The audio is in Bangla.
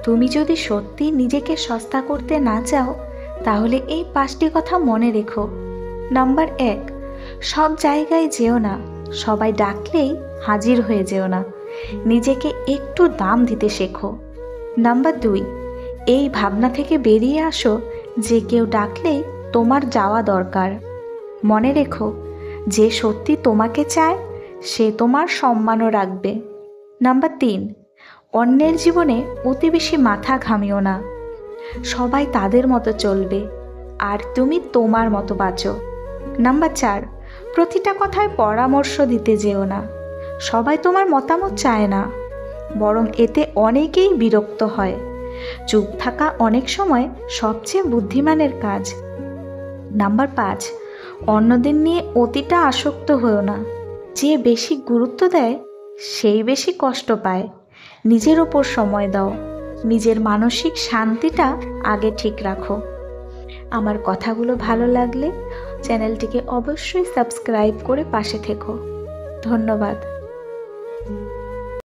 তুমি যদি সত্যি নিজেকে সস্তা করতে না চাও তাহলে এই 5টি কথা মনে রেখো। নাম্বার 1, সব জায়গায় যেও না, সবাই ডাকলেই হাজির হয়ে যেও না, নিজেকে একটু দাম দিতে শেখো। নাম্বার 2, এই ভাবনা থেকে বেরিয়ে আসো যে কেউ ডাকলেই তোমার যাওয়া দরকার। মনে রেখো, যে সত্যি তোমাকে চায় সে তোমার সম্মানও রাখবে। নাম্বার 3, অন্যের জীবনে অতি বেশি মাথা ঘামিও না। সবাই তাদের মতো চলবে আর তুমি তোমার মতো বাঁচো। নাম্বার 4, প্রতিটা কথায় পরামর্শ দিতে যেও না। সবাই তোমার মতামত চায় না, বরং এতে অনেকেই বিরক্ত হয়। চুপ থাকা অনেক সময় সবচেয়ে বুদ্ধিমানের কাজ। নাম্বার 5, অন্যদের নিয়ে অতিটা আসক্ত হও না। যে বেশি গুরুত্ব দেয় সেই বেশি কষ্ট পায়। নিজের ওপর সময় দাও, নিজের মানসিক শান্তিটা আগে ঠিক রাখো। আমার কথাগুলো ভালো লাগলে চ্যানেলটিকে অবশ্যই সাবস্ক্রাইব করে পাশে থেকো। ধন্যবাদ।